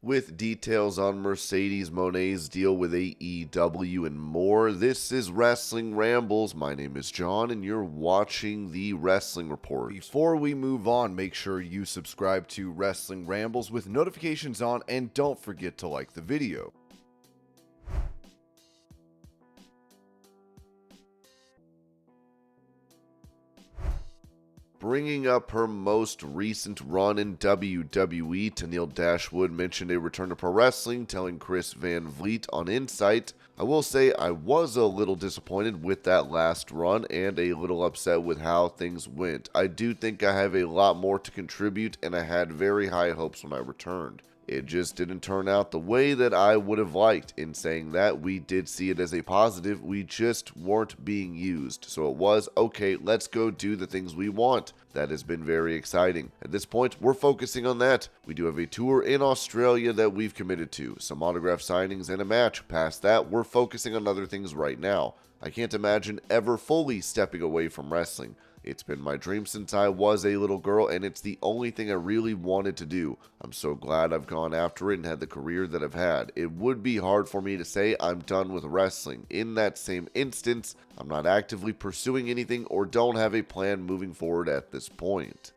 with details on Mercedes Moné's deal with AEW and more. This is Wrestling Rambles. My name is John, and you're watching the Wrestling Report. Before we move on, make sure you subscribe to Wrestling Rambles with notifications on, and don't forget to like the video. Bringing up her most recent run in WWE, Tenille Dashwood mentioned a return to pro wrestling, telling Chris Van Vliet on Insight, "I will say I was a little disappointed with that last run and a little upset with how things went. I do think I have a lot more to contribute, and I had very high hopes when I returned. It just didn't turn out the way that I would have liked. In saying that, we did see it as a positive, we just weren't being used. So it was, okay, let's go do the things we want. That has been very exciting. At this point, we're focusing on that. We do have a tour in Australia that we've committed to, some autograph signings and a match. Past that, we're focusing on other things right now. I can't imagine ever fully stepping away from wrestling. It's been my dream since I was a little girl, and it's the only thing I really wanted to do. I'm so glad I've gone after it and had the career that I've had. It would be hard for me to say I'm done with wrestling. In that same instance, I'm not actively pursuing anything or don't have a plan moving forward at this point."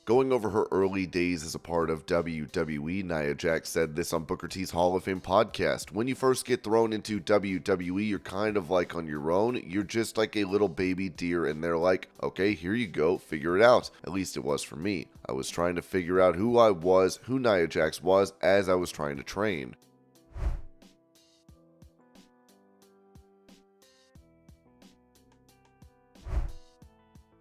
Going over her early days as a part of WWE, Nia Jax said this on Booker T's Hall of Fame podcast. "When you first get thrown into WWE, you're kind of like on your own. You're just like a little baby deer, and they're like, okay, here you go, figure it out. At least it was for me. I was trying to figure out who I was, who Nia Jax was, as I was trying to train."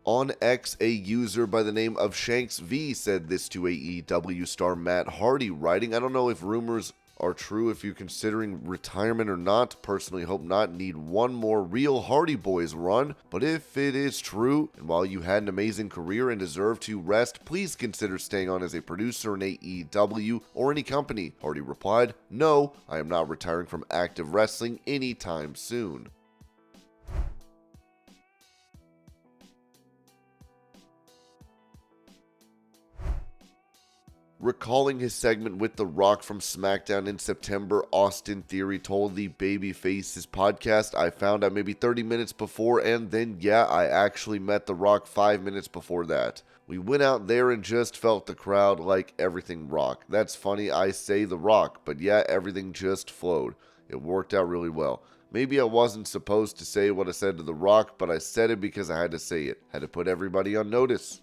On X, a user by the name of Shanks V said this to AEW star Matt Hardy, writing, "I don't know if rumors are true if you're considering retirement or not. Personally hope not. Need one more real Hardy Boys run. But if it is true, and while you had an amazing career and deserve to rest, please consider staying on as a producer in AEW or any company." Hardy replied, "No, I am not retiring from active wrestling anytime soon." Recalling his segment with The Rock from SmackDown in September, Austin Theory told the Babyfaces podcast, "I found out maybe 30 minutes before, and then yeah, I actually met The Rock 5 minutes before that. We went out there and just felt the crowd like everything Rock. That's funny I say The Rock, but yeah, everything just flowed. It worked out really well. Maybe I wasn't supposed to say what I said to The Rock, but I said it because I had to say it. Had to put everybody on notice."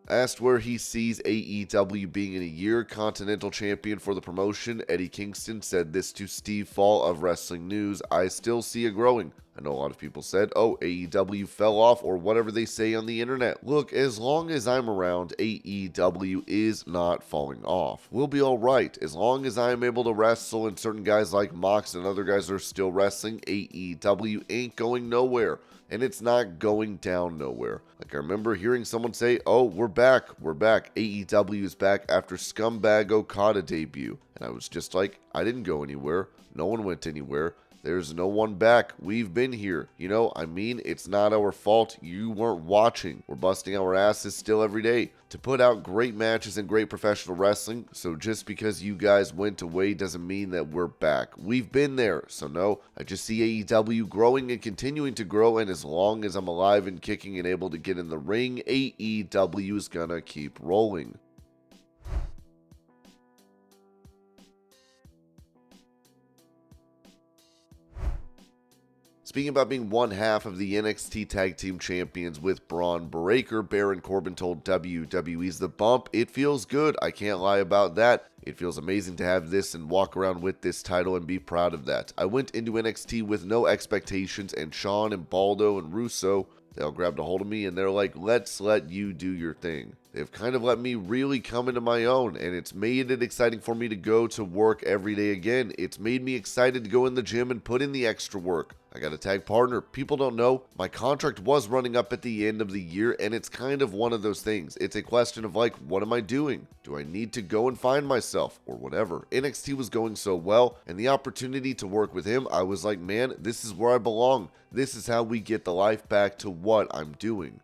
Asked where he sees AEW being in a year, Continental Champion for the promotion, Eddie Kingston said this to Steve Fall of Wrestling News, "I still see it growing. I know a lot of people said, oh, AEW fell off or whatever they say on the internet. Look, as long as I'm around, AEW is not falling off. We'll be alright. As long as I'm able to wrestle and certain guys like Mox and other guys are still wrestling, AEW ain't going nowhere. And it's not going down nowhere. Like I remember hearing someone say, oh, we're back. AEW is back after Scumbag Okada debut. And I was just like, I didn't go anywhere. No one went anywhere. There's no one back. We've been here. It's not our fault. You weren't watching. We're busting our asses still every day to put out great matches and great professional wrestling. So just because you guys went away doesn't mean that we're back. We've been there. So no, I just see AEW growing and continuing to grow. And as long as I'm alive and kicking and able to get in the ring, AEW is gonna keep rolling." Speaking about being one half of the NXT Tag Team Champions with Braun Breaker, Baron Corbin told WWE's The Bump, "It feels good. I can't lie about that. It feels amazing to have this and walk around with this title and be proud of that. I went into NXT with no expectations, and Shawn and Baldo and Russo, they all grabbed a hold of me and they're like, let's let you do your thing. They've kind of let me really come into my own, and it's made it exciting for me to go to work every day again. It's made me excited to go in the gym and put in the extra work. I got a tag partner. People don't know. My contract was running up at the end of the year, and it's kind of one of those things. It's a question of like, what am I doing? Do I need to go and find myself or whatever? NXT was going so well, and the opportunity to work with him, I was like, man, this is where I belong. This is how we get the life back to what I'm doing.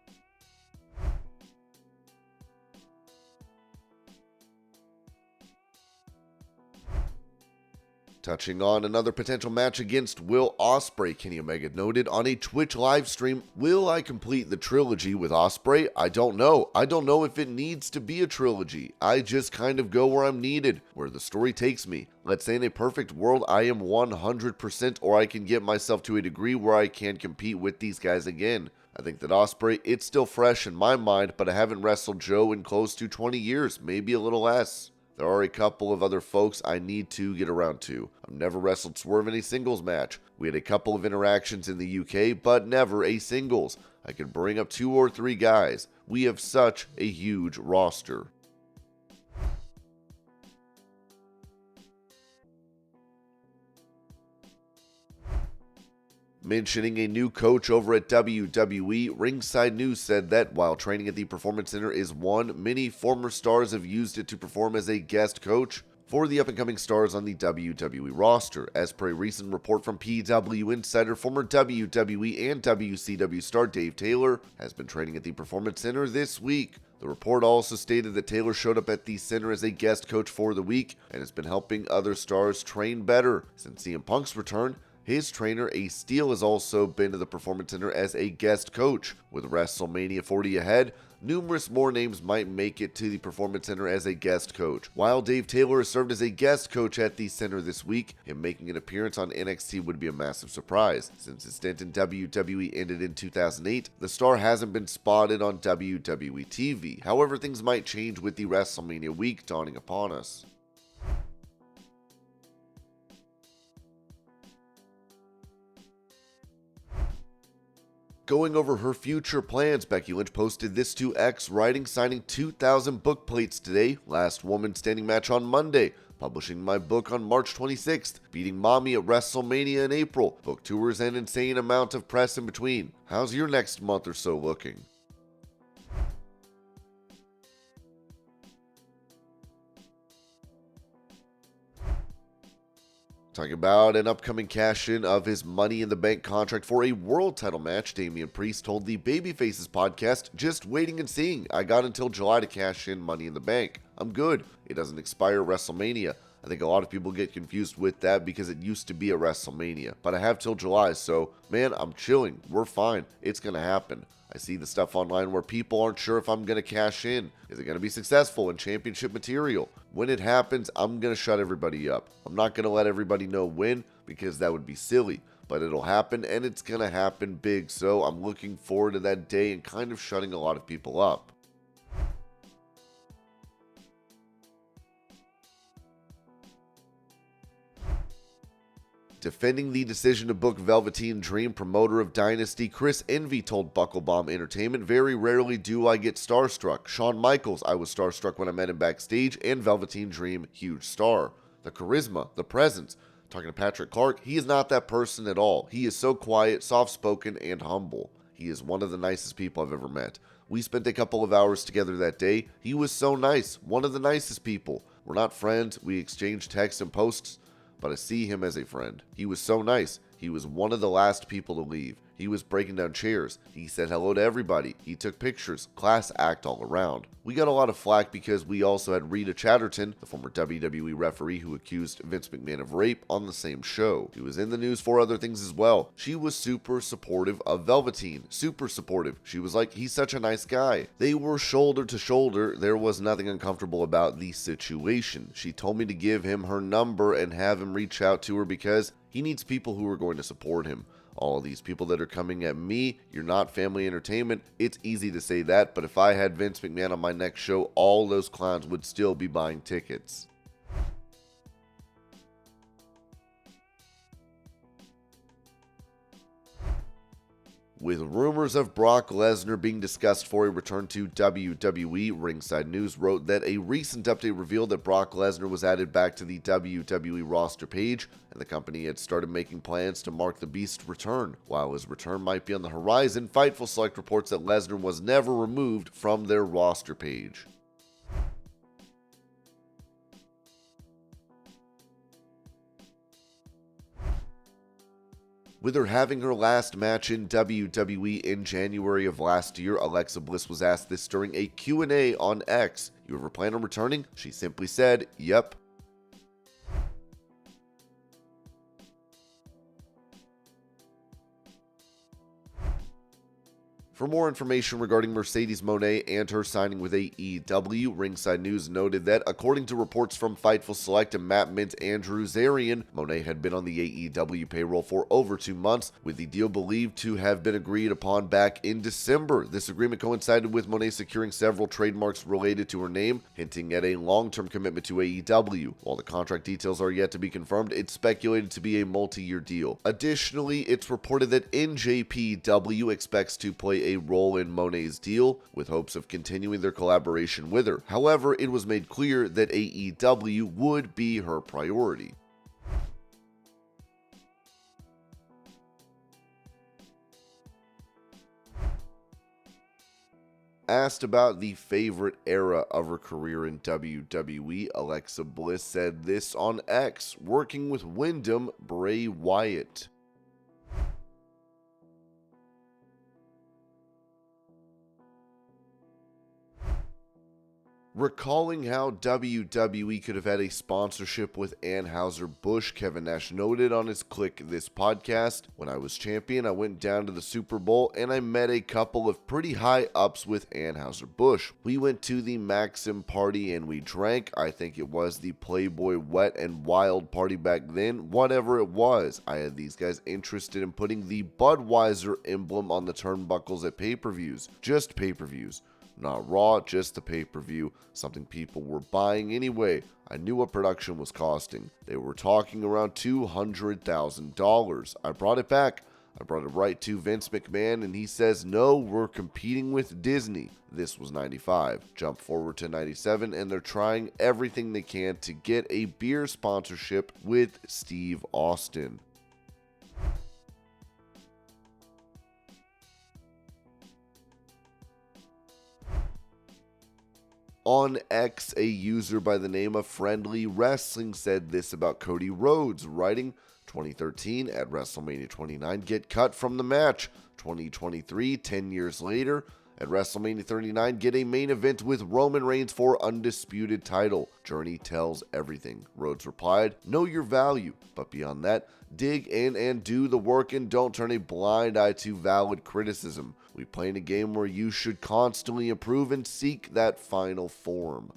Touching on another potential match against Will Ospreay, Kenny Omega noted on a Twitch live stream, will I complete the trilogy with Ospreay? I don't know. I don't know if it needs to be a trilogy. I just kind of go where I'm needed, where the story takes me. Let's say in a perfect world, I am 100%, or I can get myself to a degree where I can compete with these guys again. I think that Ospreay, it's still fresh in my mind, but I haven't wrestled Joe in close to 20 years, maybe a little less. There are a couple of other folks I need to get around to. I've never wrestled Swerve in a singles match. We had a couple of interactions in the UK, but never a singles. I could bring up 2 or 3 guys. We have such a huge roster. Mentioning a new coach over at WWE, Ringside News said that while training at the Performance Center is one, many former stars have used it to perform as a guest coach for the up-and-coming stars on the WWE roster. As per a recent report from PW Insider, former WWE and WCW star Dave Taylor has been training at the Performance Center this week. The report also stated that Taylor showed up at the center as a guest coach for the week and has been helping other stars train better. Since CM Punk's return, his trainer, Ace Steel, has also been to the Performance Center as a guest coach. With WrestleMania 40 ahead, numerous more names might make it to the Performance Center as a guest coach. While Dave Taylor has served as a guest coach at the center this week, him making an appearance on NXT would be a massive surprise. Since his stint in WWE ended in 2008, the star hasn't been spotted on WWE TV. However, things might change with the WrestleMania week dawning upon us. Going over her future plans, Becky Lynch posted this to X, writing, signing 2,000 book plates today, last woman standing match on Monday, publishing my book on March 26th, beating mommy at WrestleMania in April, book tours and insane amount of press in between. How's your next month or so looking? Talking about an upcoming cash-in of his Money in the Bank contract for a world title match, Damian Priest told the Babyfaces podcast, just waiting and seeing. I got until July to cash in Money in the Bank. I'm good. It doesn't expire at WrestleMania. I think a lot of people get confused with that because it used to be at WrestleMania. But I have till July, so man, I'm chilling. We're fine. It's going to happen. I see the stuff online where people aren't sure if I'm going to cash in. Is it going to be successful in championship material? When it happens, I'm going to shut everybody up. I'm not going to let everybody know when because that would be silly. But it'll happen and it's going to happen big. So I'm looking forward to that day and kind of shutting a lot of people up. Defending the decision to book Velveteen Dream, promoter of Dynasty, Chris Envy told Bucklebomb Entertainment, very rarely do I get starstruck. Shawn Michaels, I was starstruck when I met him backstage, and Velveteen Dream, huge star. The charisma, the presence. Talking to Patrick Clark, he is not that person at all. He is so quiet, soft-spoken, and humble. He is one of the nicest people I've ever met. We spent a couple of hours together that day. He was so nice, one of the nicest people. We're not friends, we exchanged texts and posts, but I see him as a friend. He was so nice. He was one of the last people to leave. He was breaking down chairs. He said hello to everybody. He took pictures. Class act all around. We got a lot of flack because we also had Rita Chatterton, the former WWE referee who accused Vince McMahon of rape, on the same show. She was in the news for other things as well. She was super supportive of Velveteen. Super supportive. She was like, he's such a nice guy. They were shoulder to shoulder. There was nothing uncomfortable about the situation. She told me to give him her number and have him reach out to her because he needs people who are going to support him. All of these people that are coming at me, you're not family entertainment. It's easy to say that, but if I had Vince McMahon on my next show, all those clowns would still be buying tickets. With rumors of Brock Lesnar being discussed for a return to WWE, Ringside News wrote that a recent update revealed that Brock Lesnar was added back to the WWE roster page, and the company had started making plans to mark the Beast's return. While his return might be on the horizon, Fightful Select reports that Lesnar was never removed from their roster page. With her having her last match in WWE in January of last year, Alexa Bliss was asked this during a Q&A on X. "You ever plan on returning?" She simply said, "Yep." For more information regarding Mercedes Moné and her signing with AEW, Ringside News noted that, according to reports from Fightful Select and Matt Mint Andrews-Arian, Moné had been on the AEW payroll for over 2 months, with the deal believed to have been agreed upon back in December. This agreement coincided with Moné securing several trademarks related to her name, hinting at a long-term commitment to AEW. While the contract details are yet to be confirmed, it's speculated to be a multi-year deal. Additionally, it's reported that NJPW expects to play a role in Moné's deal, with hopes of continuing their collaboration with her. However, it was made clear that AEW would be her priority. Asked about the favorite era of her career in WWE, Alexa Bliss said this on X, working with Wyndham Bray Wyatt. Recalling how WWE could have had a sponsorship with Anheuser-Busch, Kevin Nash noted on his Click This podcast, "When I was champion, I went down to the Super Bowl and I met a couple of pretty high ups with Anheuser-Busch. We went to the Maxim party and we drank. I think it was the Playboy Wet and Wild party back then. Whatever it was, I had these guys interested in putting the Budweiser emblem on the turnbuckles at pay-per-views. Just pay-per-views. Not Raw, just the pay-per-view, something people were buying anyway. I knew what production was costing. They were talking around $200,000. I brought it back. I brought it right to Vince McMahon, and he says, no, we're competing with Disney." This was 95. Jump forward to 97, and they're trying everything they can to get a beer sponsorship with Steve Austin. On X, a user by the name of Friendly Wrestling said this about Cody Rhodes, writing, 2013 at WrestleMania 29, get cut from the match. 2023, 10 years later, at WrestleMania 39, get a main event with Roman Reigns for undisputed title. Journey tells everything. Rhodes replied, know your value, but beyond that, dig in and do the work and don't turn a blind eye to valid criticism. We play in a game where you should constantly improve and seek that final form.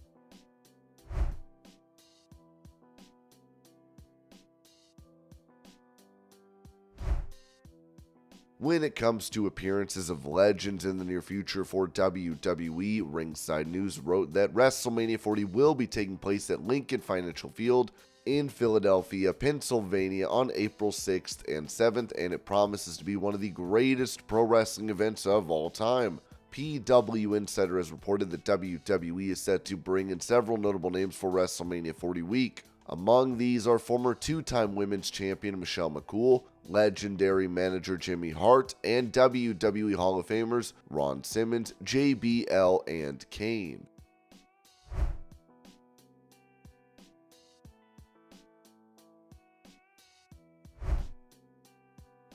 When it comes to appearances of legends in the near future for WWE, Ringside News wrote that WrestleMania 40 will be taking place at Lincoln Financial Field in Philadelphia, Pennsylvania on April 6th and 7th, and it promises to be one of the greatest pro wrestling events of all time. PW Insider has reported that WWE is set to bring in several notable names for WrestleMania 40 week. Among these are former two-time women's champion Michelle McCool, legendary manager Jimmy Hart, and WWE Hall of Famers Ron Simmons, JBL, and Kane.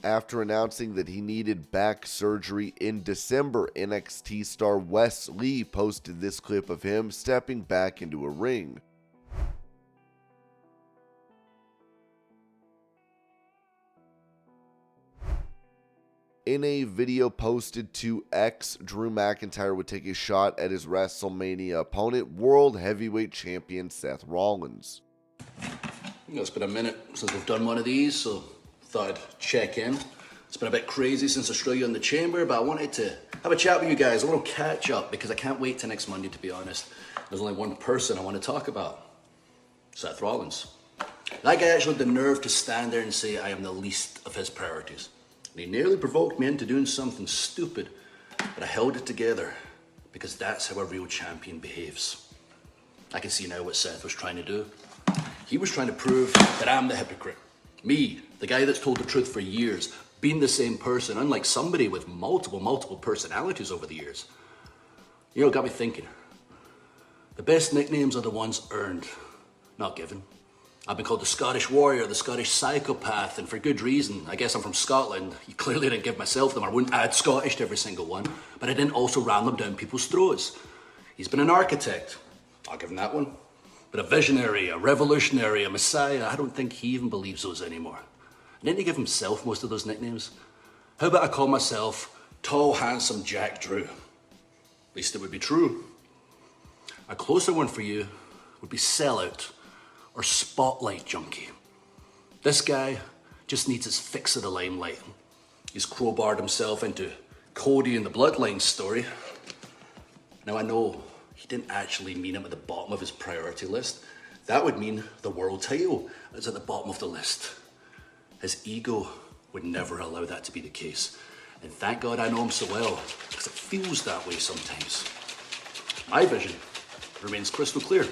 After announcing that he needed back surgery in December, NXT star Wes Lee posted this clip of him stepping back into a ring. In a video posted to X, Drew McIntyre would take a shot at his WrestleMania opponent, World Heavyweight Champion Seth Rollins. It's been a minute since we've done one of these, so thought I'd check in. It's been a bit crazy since Australia in the chamber, but I wanted to have a chat with you guys, a little catch up, because I can't wait till next Monday, to be honest. There's only one person I want to talk about, Seth Rollins. That guy actually had the nerve to stand there and say I am the least of his priorities. And he nearly provoked me into doing something stupid, but I held it together because that's how a real champion behaves. I can see now what Seth was trying to do. He was trying to prove that I'm the hypocrite. Me, the guy that's told the truth for years, being the same person, unlike somebody with multiple personalities over the years. You know, it got me thinking. The best nicknames are the ones earned, not given. I've been called the Scottish Warrior, the Scottish Psychopath, and for good reason. I guess I'm from Scotland. You clearly didn't give myself them. I wouldn't add Scottish to every single one, but I didn't also ram them down people's throats. He's been an architect. I'll give him that one. But a visionary, a revolutionary, a messiah, I don't think he even believes those anymore. And didn't he give himself most of those nicknames? How about I call myself Tall, Handsome Jack Drew? At least it would be true. A closer one for you would be Sellout or Spotlight Junkie. This guy just needs his fix of the limelight. He's crowbarred himself into Cody and the Bloodline story. Now I know he didn't actually mean him at the bottom of his priority list. That would mean the world title is at the bottom of the list. His ego would never allow that to be the case. And thank God I know him so well, because it feels that way sometimes. My vision remains crystal clear.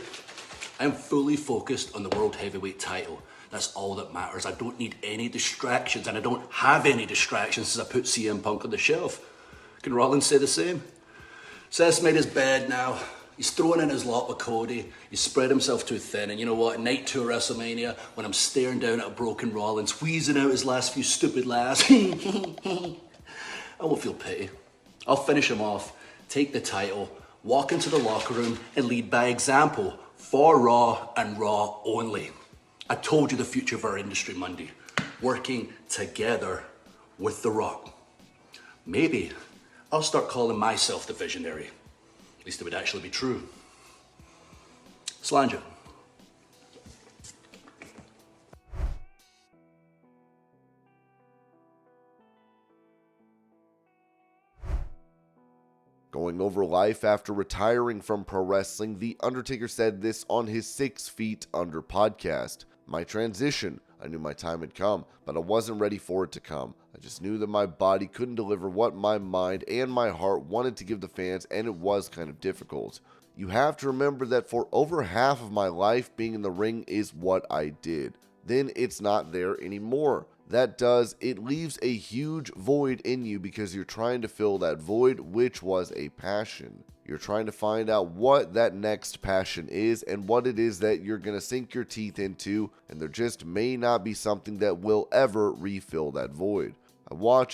I'm fully focused on the World Heavyweight title. That's all that matters. I don't need any distractions, and I don't have any distractions since I put CM Punk on the shelf. Can Rollins say the same? Seth's made his bed now. He's throwing in his lot with Cody. He's spread himself too thin. And you know what? Night 2 of WrestleMania, when I'm staring down at a broken Rollins, wheezing out his last few stupid laughs, I won't feel pity. I'll finish him off, take the title, walk into the locker room, and lead by example for Raw and Raw only. I told you the future of our industry Monday. Working together with The Rock. Maybe I'll start calling myself the visionary. At least it would actually be true. Slanger. Going over life after retiring from pro wrestling, The Undertaker said this on his 6 Feet Under podcast. My transition. I knew my time had come, but I wasn't ready for it to come. I just knew that my body couldn't deliver what my mind and my heart wanted to give the fans, and it was kind of difficult. You have to remember that for over half of my life, being in the ring is what I did. Then it's not there anymore. It leaves a huge void in you because you're trying to fill that void, which was a passion. You're trying to find out what that next passion is and what it is that you're going to sink your teeth into, and there just may not be something that will ever refill that void.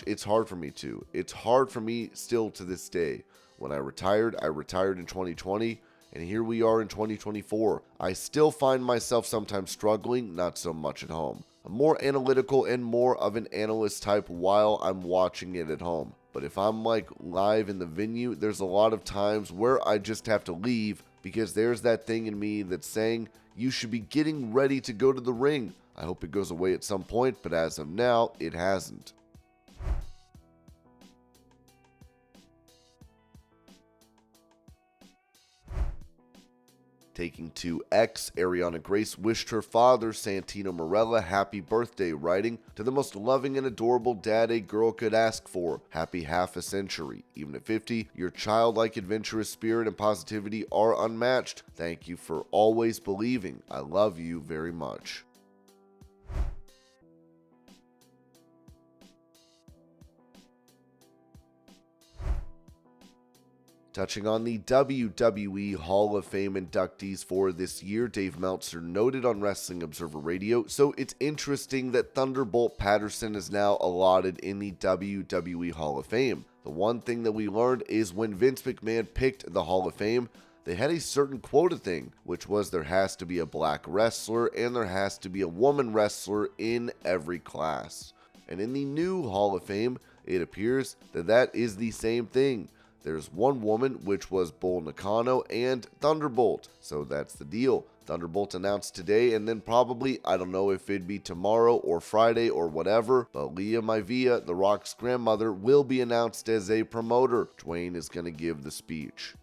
It's hard for me to. It's hard for me still to this day. When I retired in 2020, and here we are in 2024. I still find myself sometimes struggling, not so much at home. I'm more analytical and more of an analyst type while I'm watching it at home. But if I'm like live in the venue, there's a lot of times where I just have to leave because there's that thing in me that's saying you should be getting ready to go to the ring. I hope it goes away at some point, but as of now, it hasn't. Taking to X, Arianna Grace wished her father, Santino Marella, happy birthday, writing, "To the most loving and adorable dad a girl could ask for. Happy half a century. Even at 50, your childlike adventurous spirit and positivity are unmatched. Thank you for always believing. I love you very much." Touching on the WWE Hall of Fame inductees for this year, Dave Meltzer noted on Wrestling Observer Radio, "So it's interesting that Thunderbolt Patterson is now allotted in the WWE Hall of Fame. The one thing that we learned is when Vince McMahon picked the Hall of Fame, they had a certain quota thing, which was there has to be a black wrestler and there has to be a woman wrestler in every class. And in the new Hall of Fame, it appears that that is the same thing. There's one woman, which was Bull Nakano, and Thunderbolt. So that's the deal. Thunderbolt announced today, and then probably, I don't know if it'd be tomorrow or Friday or whatever, but Leah Maivia, The Rock's grandmother, will be announced as a promoter. Dwayne is going to give the speech.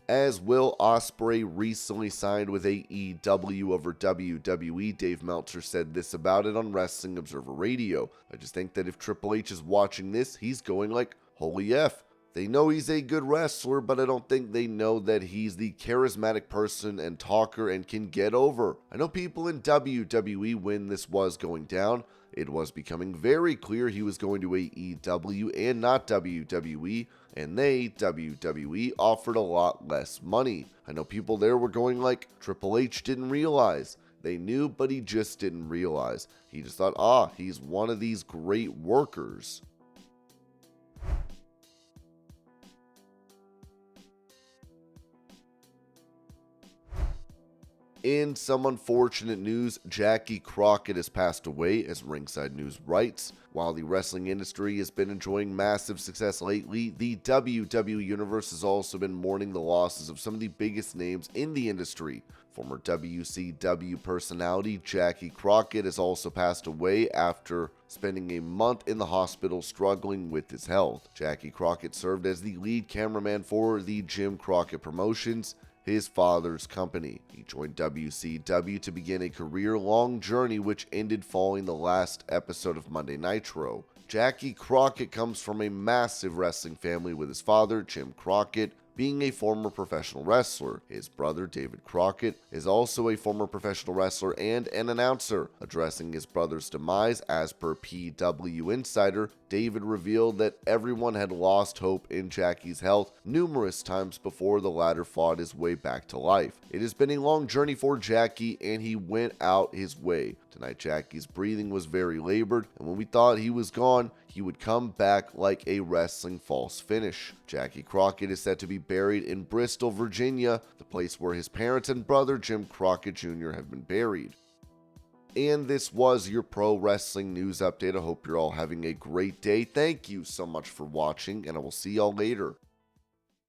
As Will Ospreay recently signed with AEW over WWE, Dave Meltzer said this about it on Wrestling Observer Radio. I just think that if Triple H is watching this, he's going like, holy F. They know he's a good wrestler, but I don't think they know that he's the charismatic person and talker and can get over. I know people in WWE when this was going down, it was becoming very clear he was going to AEW and not WWE, and they, WWE, offered a lot less money. I know people there were going like, Triple H didn't realize. They knew, but he just didn't realize. He just thought, he's one of these great workers. In some unfortunate news, Jackie Crockett has passed away, as Ringside News writes. While the wrestling industry has been enjoying massive success lately, the WWE Universe has also been mourning the losses of some of the biggest names in the industry. Former WCW personality Jackie Crockett has also passed away after spending a month in the hospital struggling with his health. Jackie Crockett served as the lead cameraman for the Jim Crockett Promotions, his father's company. He joined WCW to begin a career-long journey which ended following the last episode of Monday Nitro. Jackie Crockett comes from a massive wrestling family, with his father, Jim Crockett, being a former professional wrestler. His brother, David Crockett, is also a former professional wrestler and an announcer. Addressing his brother's demise, as per PW Insider, David revealed that everyone had lost hope in Jackie's health numerous times before the latter fought his way back to life. It has been a long journey for Jackie, and he went out his way. Tonight, Jackie's breathing was very labored, and when we thought he was gone, he would come back like a wrestling false finish. Jackie Crockett is said to be buried in Bristol, Virginia, the place where his parents and brother Jim Crockett Jr. have been buried. And this was your pro wrestling news update. I hope you're all having a great day. Thank you so much for watching, and I will see y'all later.